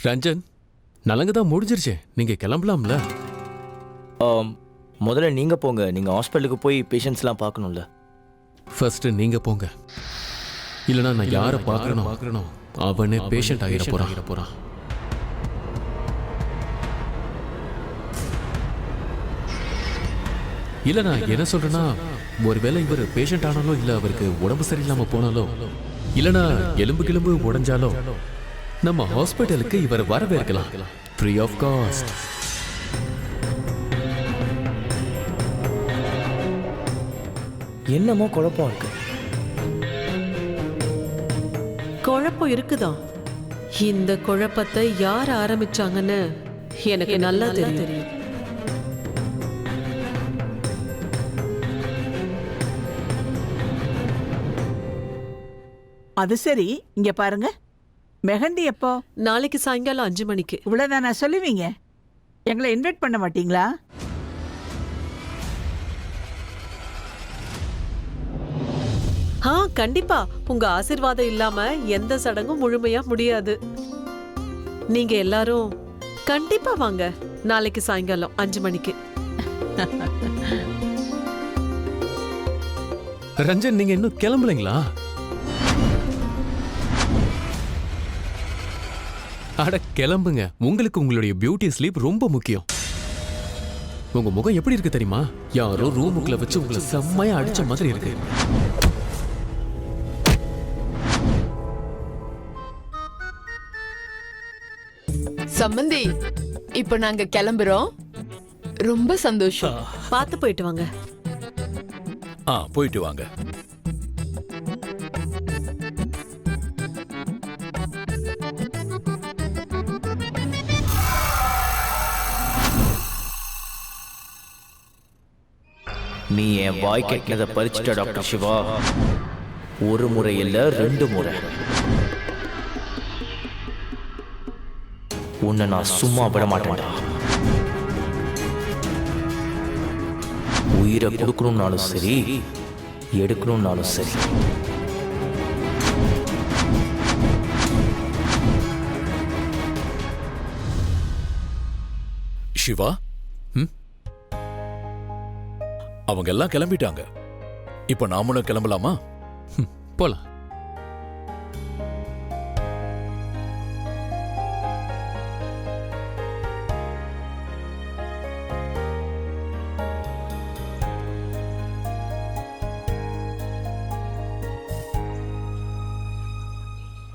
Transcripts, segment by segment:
ரஞ்சன், நலங்கு தான் முடிஞ்சிருச்சு, நீங்க கிளம்பலாம்ல. முதல்ல நீங்க போங்க. நீங்க ஹாஸ்பிட்டலுக்கு போய் பேஷண்ட்ஸ்லாம் பார்க்கணும்ல. ஃபர்ஸ்ட் நீங்க போங்க, இல்லைன்னா நான் யாரை பார்க்கறனோ அவனே பேஷண்ட் ஆகிட போறான். இல்ல நான் என்ன சொல்றேன்னா, ஒருவேளை இவர் பேஷண்ட் ஆனாலோ இல்ல அவருக்கு உடம்பு சரியில்லாம போனாலோ இல்லனா எலும்பு உடைஞ்சாலோ நம்ம ஹாஸ்பிட்டலுக்கு இவர் வரவேற்கலாம், ஃப்ரீ ஆஃப் காஸ்ட். என்னமோ குழப்பம் இருக்கு. குழப்பம் இருக்குதான். இந்த குழப்பத்தை யார் ஆரம்பிச்சாங்கன்னு எனக்கு நல்லா தெரியும். அது சரி, இங்க பாருங்க, மெஹந்தி எப்போ? நாளைக்கு சாயங்காலம் 5 மணிக்கு. இவ்வளவுதானா சொல்லுவீங்க? எங்களை இன்வைட் பண்ண மாட்டீங்களா? கண்டிப்பா. உங்க ஆசீர்வாதம் இல்லாம எந்த சடங்கும் முழுமையா முடியாது. நீங்க எல்லாரும் கண்டிப்பா வாங்க நாளைக்கு சாயங்காலம் 5 மணிக்கு. ரஞ்சன், நீங்க இன்னும் கிளம்பலைங்களா? அட கிளம்புங்க, உங்களுக்கு உங்களுடைய பியூட்டி ஸ்லீப் ரொம்ப முக்கியம். உங்க முகம் எப்படி இருக்கு தெரியுமா? யாரோ ரூமுக்குள்ள வச்சு உங்களை செம்மையா அடிச்ச மாதிரி இருக்கு. சம்மந்தி, இப்ப நாங்க கிளம்புறோம். ரொம்ப சந்தோஷம். பார்த்து போயிட்டு வாங்க. போயிட்டு வாங்க. நீ என் வாய் கெட்டினதை பறிச்சிட்ட டாக்டர் சிவா. ஒரு முறை இல்ல, 2 முறை. உன்னை நான் சும்மா விட மாட்டேன்டா. உயிரை கொடுக்கணும்னாலும் சரி, எடுக்கணும்னாலும் சரி. சிவா, அவங்க எல்லாம் கிளம்பிட்டாங்க. இப்ப நாமளும் கிளம்பலாமா? போலாம்.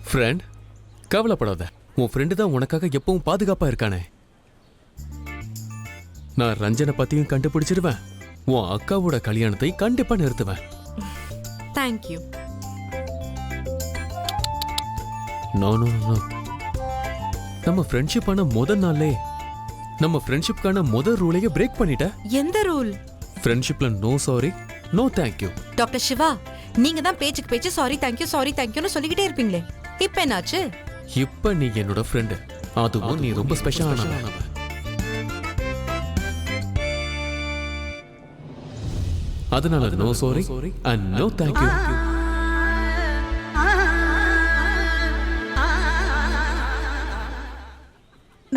ஃப்ரெண்ட், கவலைப்படாத. உன் ஃப்ரெண்டு தான் உனக்காக எப்பவும் பாதுகாப்பா இருக்கானே. நான் ரஞ்சனை பத்தியும் கண்டுபிடிச்சிருவேன். உன் அக்காவோட கல்யாணத்தை கண்டிப்பா நிறுத்துவேன். தேங்க்யூ. நோ, நம்ம ஃப்ரெண்ட்ஷிப்பான முதல் நாளே நம்ம ஃப்ரெண்ட்ஷிப்கான முதல் ரூலையே பிரேக் பண்ணிட்ட. எந்த ரூல்? ஃப்ரெண்ட்ஷிப்ல no sorry, no thank you. Doctor Siva, நீங்க தான் பேச்சுக்கு பேச்சு சாரி தேங்க்யூன்னு சொல்லிக்கிட்டே இருப்பீங்களே, இப்ப என்னாச்சு? இப்ப நீ என்னோட ஃப்ரெண்டு, அதுவும் நீ ரொம்ப ஸ்பெஷலானவ. அதனால no sorry and no thank you.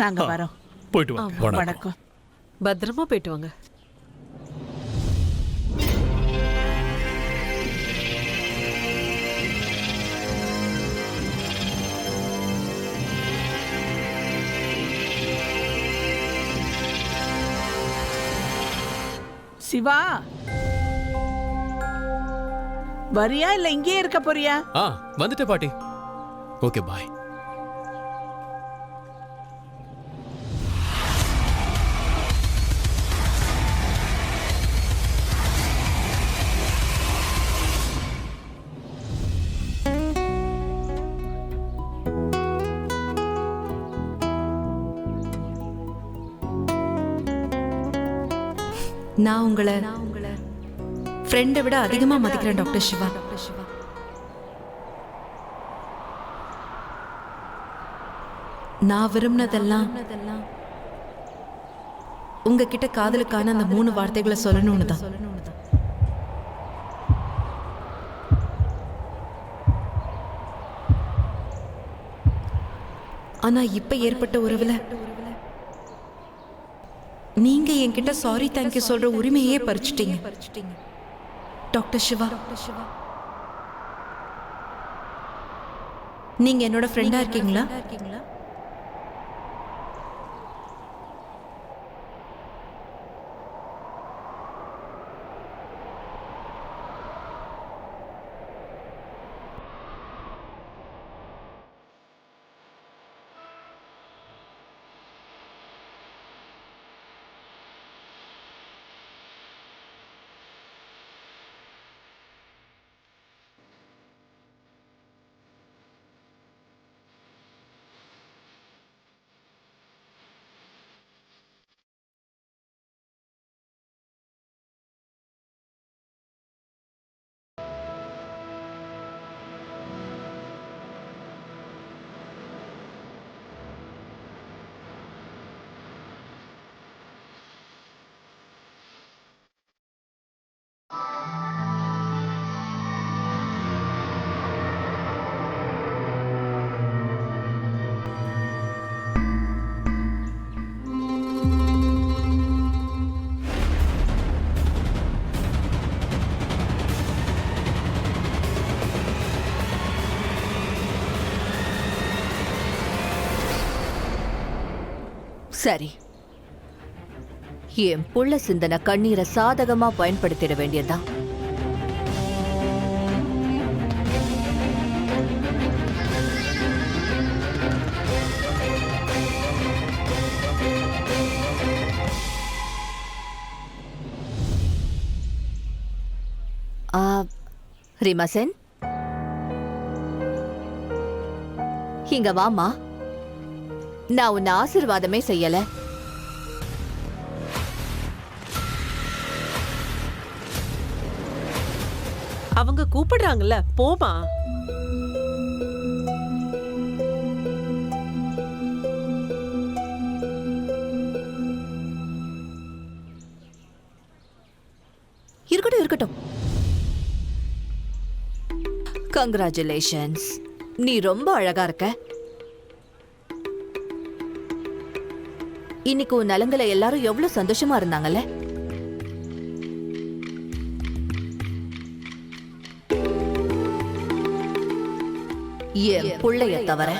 நாங்க வரோம். போயிட்டு வாங்க. வணக்கம். பத்திரமா போயிட்டு வாங்க. சிவா, வரியா இல்ல இங்கேயே இருக்க போறியா? வந்துட்ட பாட்டி. ஓகே, பாய். நான் உங்களை ஃப்ரெண்டை விட அதிகமா மதிக்கிறேன் டாக்டர் சிவா. நான் விரும்பினதெல்லாம் உங்ககிட்ட காதலுக்கான அந்த 3 வார்த்தைகளை சொல்லணும்னு தான். ஆனா இப்ப ஏற்பட்ட உறவுல நீங்க என்கிட்ட சாரி தேங்க்யூ சொல்ற உரிமையே பறிச்சிட்டீங்க. டாக்டர் சிவா, நீங்க என்னோட ஃப்ரெண்டா இருக்கீங்களா? சரி, என் புள்ள சிந்தன கண்ணீரை சாதகமா பயன்படுத்திட வேண்டியதுதான். ரிமசன், இங்க வாமா. நான் உன்னை ஆசீர்வாதமே செய்யல. அவங்க கூப்பிடுறாங்கல்ல, போமா. இருக்கட்டும் இருக்கட்டும். கங்க்ராச்சுலேஷன்ஸ், நீ ரொம்ப அழகா இருக்க. இன்னைக்கு உன் நலங்களை எல்லாரும் எவ்வளவு சந்தோஷமா இருந்தாங்கல்ல. என் புள்ளைய தவிர.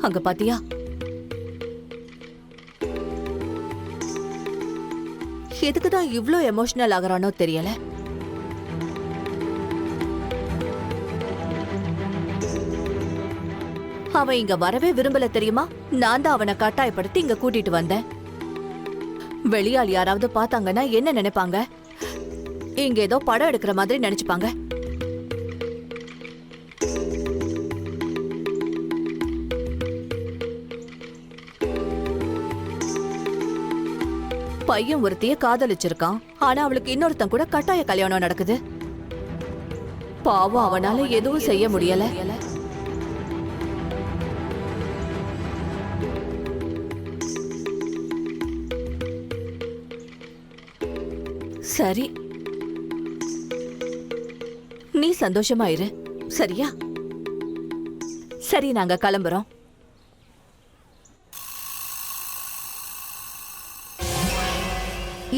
அங்க பாத்தியா, எதுக்குதான் இவ்ளோ எமோஷனல் ஆகுறானோ தெரியல. அவன் இங்க வரவே விரும்பல தெரியுமா? நான் தான் அவனை கட்டாயப்படுத்தி இங்க கூட்டிட்டு வந்தேன். வெளியால் யாராவது பார்த்தாங்கன்னா என்ன நினைப்பாங்க? இங்க ஏதோ படம் எடுக்கிற மாதிரி நினைச்சுப்பாங்க. பையன் ஒருத்தைய காதலிச்சிருக்கான். ஆனா அவளுக்கு இன்னொருத்தன் கூட கட்டாய கல்யாணம் நடக்குது. பாவம், அவனால எதுவும் செய்ய முடியல. சரி, நீ சந்தோஷமா இரு, சரியா? சரி, நாங்க கிளம்புறோம்.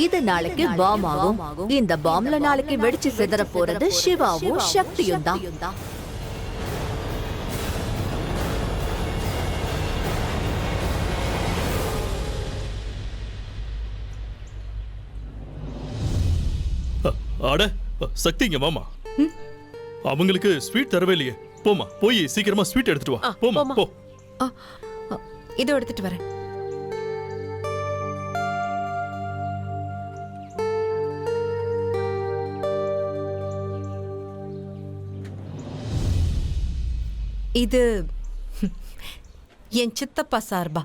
இது நாளைக்கு பாம் ஆகும். இந்த பாம்ல நாளைக்கு வெடிச்சு சிதற போறது சிவாவும் சக்தியும் தான். அட சக்தி, இங்க வாமா. அவங்களுக்கு ஸ்வீட் தரவே இல்லையே. போமா, போய் சீக்கிரமா ஸ்வீட் எடுத்துட்டு வா. போமா, போ. இதோ எடுத்துட்டு வரேன். இது என் சித்தப்பா சார்பா.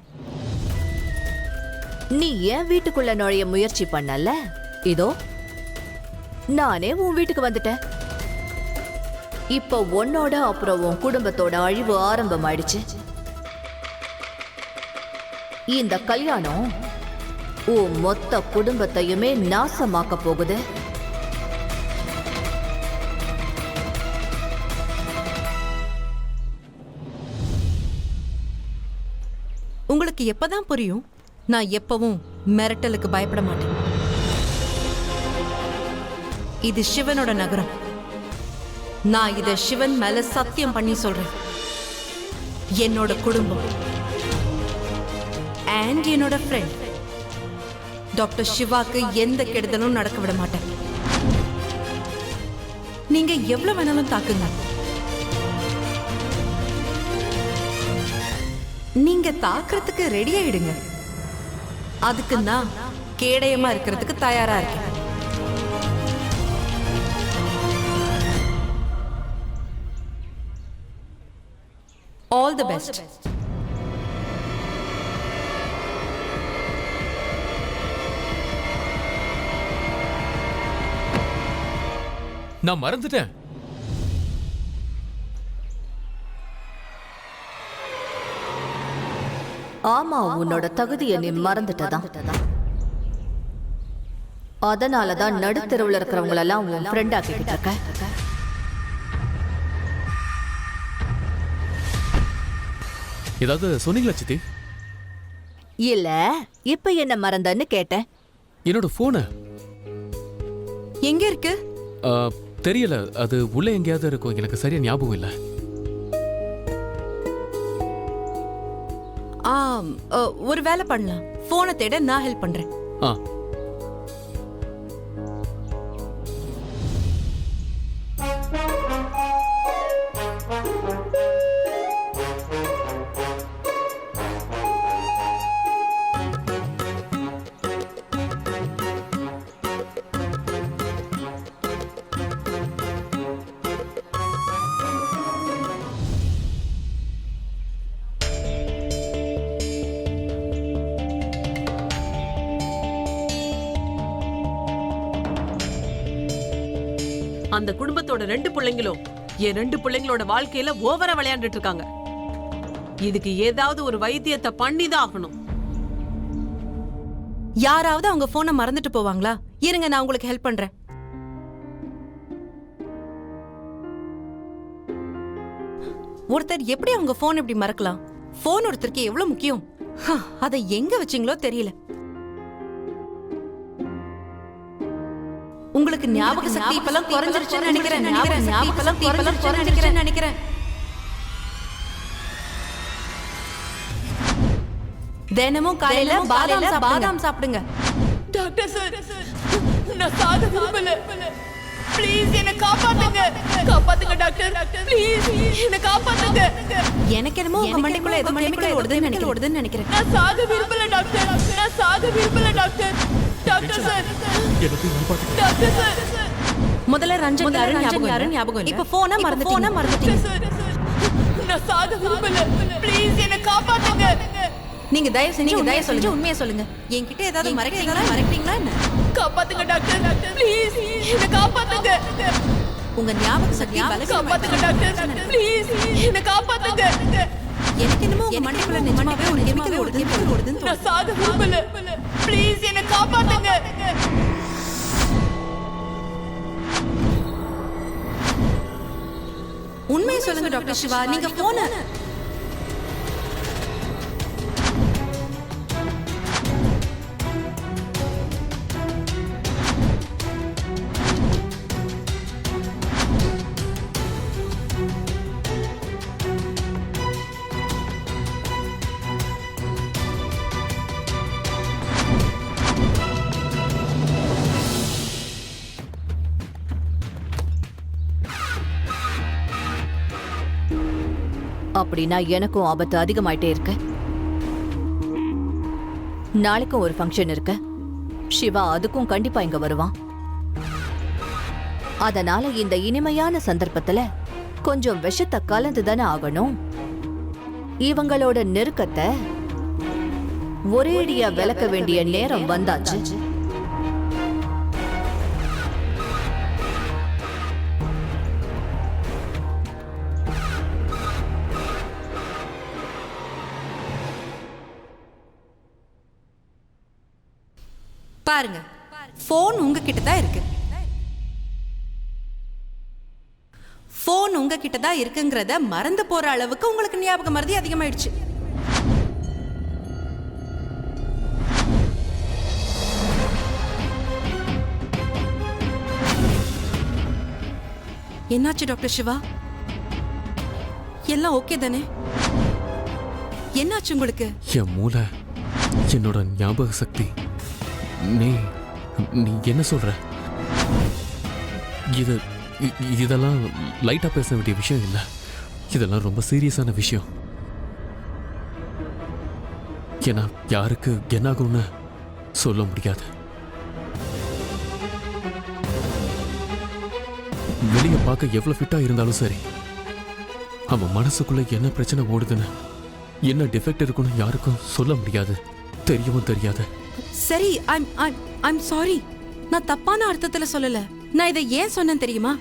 நீ ஏன் வீட்டுக்குள்ள நுழைய முயற்சி பண்ணல? இதோ நானே உன் வீட்டுக்கு வந்துட்டேன். இப்போ உன்னோட அப்புறம் உன் குடும்பத்தோட அழிவு ஆரம்பமாயிடுச்சு. இந்த கல்யாணம் உன் மொத்த குடும்பத்தையுமே நாசமாக்க போகுது. உங்களுக்கு எப்பதான் புரியும்? நான் எப்பவும் மிரட்டலுக்கு பயப்பட மாட்டேன். இது சிவனோட நகரம். நான் இத சிவன் மேல சத்தியம் பண்ணி சொல்றேன். என்னோட குடும்பம் அண்ட் என்னோட ஃப்ரெண்ட் டாக்டர் சிவாக்கு எந்த கெடுதலும் நடக்க விட மாட்டேன். நீங்க எவ்வளவு வேணாலும் தாக்குங்க. நீங்க தாக்குறதுக்கு ரெடி ஆயிடுங்க. அதுக்கு நான் கேடயமா இருக்கிறதுக்கு தயாரா இருக்கேன். All the best. நான் மறந்துட்டேன். ஆமா, உன்னோட தகுதியை நீ மறந்துட்டதான். அதனாலதான் நடுத்தெருவுல இருக்கிறவங்களெல்லாம் உன் ஃப்ரெண்ட் ஆக்கிக்கிட்டு இருக்க. ஏதாவது சொன்னீங்களா சித்தி? இல்ல, இப்ப என்ன மறந்தன்னு கேட்டேன். என்னோட போனை எங்க இருக்கு? தெரியல, அது உள்ள எங்கேயாவது இருக்கும். எனக்கு சரியா ஞாபகம் இல்ல. ஒரு வேலை பண்ணலாம். போனை தேட நான் ஹெல்ப் பண்றேன். அந்த குடும்பத்தோட 2 பிள்ளைங்களும் என் 2 பிள்ளைங்களோட வாழ்க்கையில ஓவரா விளையாண்டுட்டு இருக்காங்க. இதுக்கு ஏதாவது ஒரு வைத்தியத்தை பண்ணிதான் ஆகணும். யாராவது அவங்க போனை மறந்துட்டு போவாங்களா? இருங்க, நான் உங்களுக்கு ஹெல்ப் பண்றேன். ஒருத்தர் எப்படி அவங்க போன் இப்படி மறக்கலாம்? போன் ஒருத்தருக்கு எவ்வளவு முக்கியம். அதை எங்க வச்சீங்களோ தெரியல. உங்களுக்கு ஞாபக சக்தி இப்பெல்லாம் குறைஞ்சிருச்சுன்னு நினைக்கிறேன். நினைக்கிறேன். தினமும் காலையில பாதாம் சாப்பிடுங்க. டாக்டர் சார், நான் சாக விரும்பல. ப்ளீஸ் என்ன காப்பாத்துங்க. காப்பாத்துங்க டாக்டர். ப்ளீஸ் என்ன காப்பாத்துங்க. எனக்கு என்னமோ உங்க மண்டைக்குள்ள ஏதோ கெமிக்கல் ஓடுதுன்னு நினைக்கிறேன். நான் சாக விரும்பல டாக்டர். நான் சாக விரும்பல doctor. Doctor sir. Doctor sir. முதல்ல ரஞ்சன் யாரும் ஞாபகம் இல்ல. இப்ப போனை மறந்துட்டீங்க. நான் சாக விரும்பல. ப்ளீஸ் என்ன காப்பாத்துங்க. நீங்க தயவு செஞ்சு உண்மையை சொல்லுங்க. என்கிட்ட ஏதாவது மறைக்கிறீங்களா என்ன? காப்பாத்துங்க டாக்டர். ப்ளீஸ் என்ன காப்பாத்துங்க. உங்க ஞாபக சக்தி காப்பாத்துங்க டாக்டர். ப்ளீஸ் என்ன காப்பாத்துங்க. எனக்கு என்னமோ உங்க மண்டைக்குள்ள நிஜமாவே ஒரு கெமிக்கல் ஓடுதுன்னு. நான் சாக விரும்பல. ப்ளீஸ் என்ன காப்பாத்துங்க. உண்மையை சொல்லுங்க டாக்டர் சிவா. நீங்க போன அப்படின்னா எனக்கும் ஆபத்து அதிகமாயிட்டே இருக்கு. நாளைக்கும் ஒரு ஃபங்க்ஷன் இருக்கு. சிவா அதுக்கும் கண்டிப்பா இங்க வருவான். அதனால இந்த இனிமையான சந்தர்ப்பத்துல கொஞ்சம் விஷத்தை கலந்துதானே ஆகணும். இவங்களோட நெருக்கத்தை ஒரேடியா விலக்க வேண்டிய நேரம் வந்தாச்சு. பாருங்க, ஃபோன் உங்ககிட்ட தான் இருக்கு. ஃபோன் உங்ககிட்ட தான் இருக்குங்கிறத மறந்து போற அளவுக்கு உங்களுக்கு ஞாபக மறதி அதிகமாயிடுச்சு. என்னாச்சு டாக்டர் சிவா? எல்லாம் ஓகே தானே? என்னாச்சு உங்களுக்கு? என் மூளை, என்னோட ஞாபக சக்தி. நீ நீ என்ன சொல்ற? இதெல்லாம் லைட்டா பேச வேண்டிய விஷயம் இல்லை. இதெல்லாம் ரொம்ப சீரியஸான விஷயம். ஏன்னா யாருக்கு என்னாகும்னு சொல்ல முடியாது. வெளியே பார்க்க எவ்வளவு ஃபிட்டா இருந்தாலும் சரி, அவன் மனசுக்குள்ள என்ன பிரச்சனை ஓடுதுன்னு, என்ன டிஃபெக்ட் இருக்குன்னு யாருக்கும் சொல்ல முடியாது, தெரியவும் தெரியாது. சரி, ஐம் சாரி. நான் தப்பான அர்த்தத்துல சொல்லல. நான் இதை ஏன் சொன்னேன் தெரியுமா?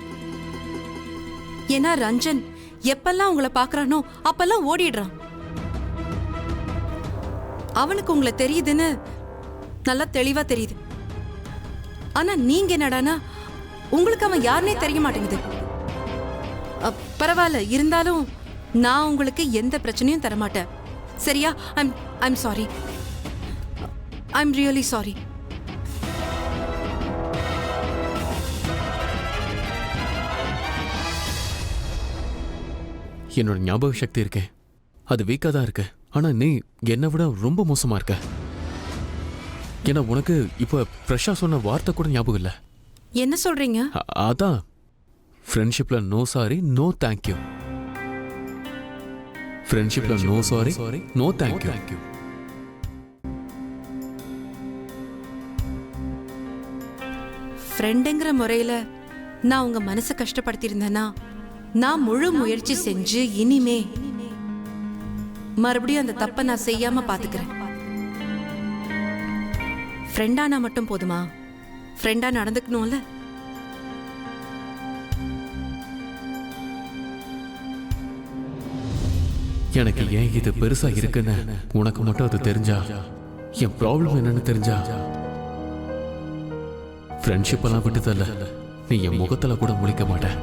ஏன்னா ரஞ்சன் எப்பெல்லாம் உங்களை பாக்குறானோ அப்பெல்லாம் ஓடிடுறான். அவனுக்கு உங்களை தெரியுதுன்னு நல்லா தெளிவா தெரியுது. ஆனா நீங்க என்னடானா உங்களுக்கு அவன் யாருன்னே தெரிய மாட்டேங்குது. பரவாயில்ல, இருந்தாலும் நான் உங்களுக்கு எந்த பிரச்சனையும் தரமாட்டேன். சரியா? I'm sorry. I'm really sorry. என்னோட ஞாபக சக்தி இருக்கே, அது வீக்காக தான் இருக்கு. ஆனா நீ என்னை விட ரொம்ப மோசமா இருக்க. ஏன்னா உனக்கு இப்ப ஃப்ரெஷ்ஷா சொன்ன வார்த்தை கூட ஞாபகம் இல்லை. என்ன சொல்றீங்க? அதான் ஃப்ரெண்ட்ஷிப்ல நோ சாரி நோ தேங்க்யூ. ஃப்ரெண்ட்ஷிப்ல நோ சாரி நோ தேங்க்யூ. ஃப்ரெண்டுங்கிற முறையில நான் உங்க மனசை கஷ்டப்படுத்தியிருந்தேன்னா நான் முழு முயற்சி செஞ்சு இனிமே மறுபடியும் அந்த தப்பை நான் செய்யாம பாத்துக்கிறேன். ஃப்ரெண்டானா மட்டும் போதுமா? ஃப்ரெண்டா நடந்துக்கணும்ல. எனக்கு ஏன் இது பெருசா இருக்குன்னு உனக்கு மட்டும் அது தெரிஞ்சா, என் ப்ராப்ளம் என்னன்னு தெரிஞ்சா, ஃப்ரெண்ட்ஷிப் எல்லாம் விட்டுதல்ல, நீ என் முகத்துல கூட முழிக்க மாட்டேன்.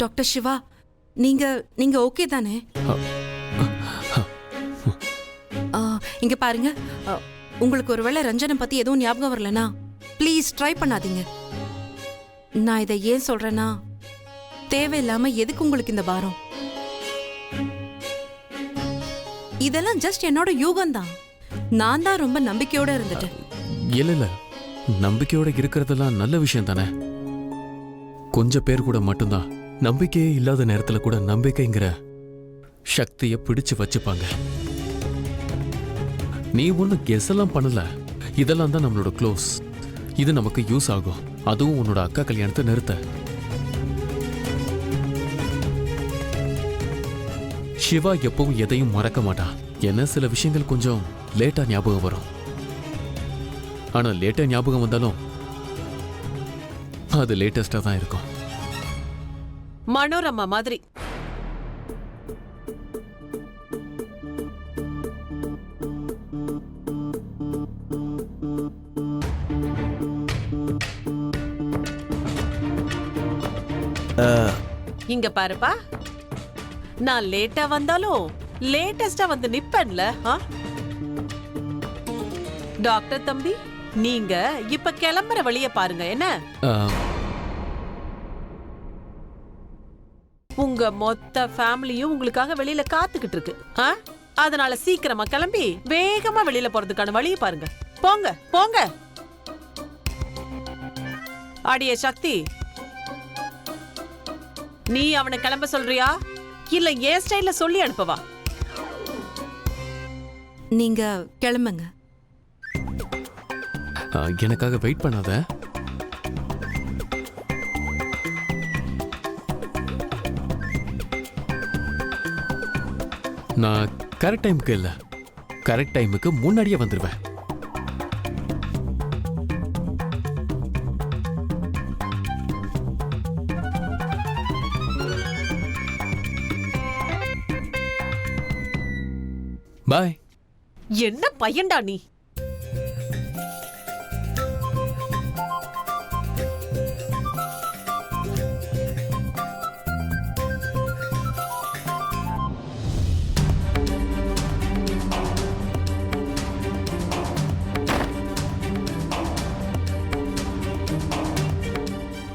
டாக்டர் சிவா, நீங்க ஓகே தானே? இங்க பாருங்க, உங்களுக்கு ஒருவேளை ரஞ்சனை பத்தி எதுவும் ஞாபகம் வரலனா ப்ளீஸ் ட்ரை பண்ணாதீங்க. நான் இதை ஏன் சொல்றேன்னா, தேவையில்லாம எதுக்கு உங்களுக்கு இந்த பாரம்? இதெல்லாம் ஜஸ்ட் என்னோட யூகம்தான். நான் தான் ரொம்ப நம்பிக்கையோட இருந்துட்டேன். இல்ல, நம்பிக்கையோட இருக்கிறதெல்லாம் நல்ல விஷயம் தானே. கொஞ்சம் பேர் கூட மட்டும்தான் நம்பிக்கையே இல்லாத நேரத்துல கூட நம்பிக்கைங்கிற சக்தியை பிடிச்சு வச்சுப்பாங்க. நீ ஒன்னும் கெஸ் எல்லாம் பண்ணல. இதெல்லாம் தான் நம்மளோட க்ளோஸ். இது நமக்கு யூஸ் ஆகும். அதுவும் உன்னோட அக்கா கல்யாணத்தை நிறுத்த. சிவா எப்பவும் எதையும் மறக்க மாட்டான். என்ன சில விஷயங்கள் கொஞ்சம் லேட்டா ஞாபகம் வரும். ஆனா லேட்டா ஞாபகம் வந்தாலும் அது லேட்டஸ்டா தான் இருக்கும். மனோரமா மாதிரி. இங்க பாருப்பா, நான் லேட்டா வந்தாலும் லேட்டஸ்டா வந்து நிப்பேன்ல. டாக்டர் தம்பி, நீங்க இப்ப கிளம்புற வழிய பாருங்க. என்ன, உங்க மொத்த ஃபேமிலியும் உங்களுக்காக வெளியில காத்துக்கிட்டு இருக்கு. அதனால சீக்கிரமா கிளம்பி வேகமா வெளியில போறதுக்கான வழியை பாருங்க. போங்க போங்க. அடியே சக்தி, நீ அவனை கிளம்ப சொல்றியா இல்ல ஏன் ஸ்டைல்ல சொல்லி அனுப்பவா? நீங்க கிளம்புங்க. எனக்காக வெயிட் பண்ணாத. நான் கரெக்ட் டைமுக்கு இல்ல, கரெக்ட் டைமுக்கு முன்னாடியே வந்துருவேன். பாய். என்ன பையன்டா நீ?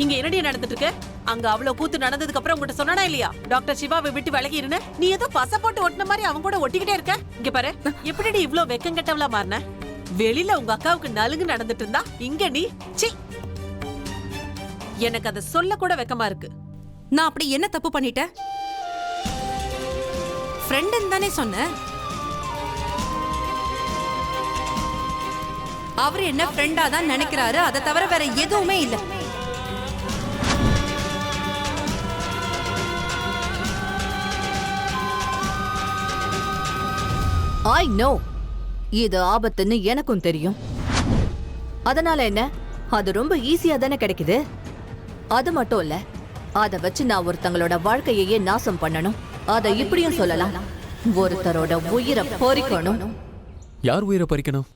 இங்க என்னடி நடந்துட்டு இருக்கு? அங்க அவ்வளவு கூத்து நடந்ததுக்கு அப்புறம் உங்ககிட்ட சொன்னானா இல்லையா டாக்டர் சிவாவை விட்டு விலகி இருன்னு? நீ ஏதோ பச போட்டு ஒட்டின மாதிரி அவங்க கூட ஒட்டிக்கிட்டே இருக்க. இங்க பாரு, எப்படிடி இவ்ளோ வெக்கம் கெட்டவளா மாறின? வெளியில உங்க அக்காவுக்கு நலுங்கு நடந்துட்டு இருந்தா இங்க நீ சி. எனக்கு அதை சொல்ல கூட வெக்கமா இருக்கு. நான் அப்படி என்ன தப்பு பண்ணிட்டேன்? ஃப்ரெண்டுன்னு தானே சொன்னேன். அவர் என்ன ஃப்ரெண்டா தான் நினைக்கிறாரு, அதை தவிர வேற எதுவுமே இல்ல. ஐ நோ இது ஆபத்துன்னு எனக்கும் தெரியும். அதனால என்ன, அது ரொம்ப ஈஸியா தானே கிடைக்குது. அது மட்டும் இல்ல, அத வச்சு நான் ஒருத்தங்களோட வாழ்க்கையே நாசம் பண்ணணும். அதை இப்படியும் சொல்லலாம், ஒருத்தரோட உயிரை பறிக்கணும். யார் உயிரை பறிக்கணும்?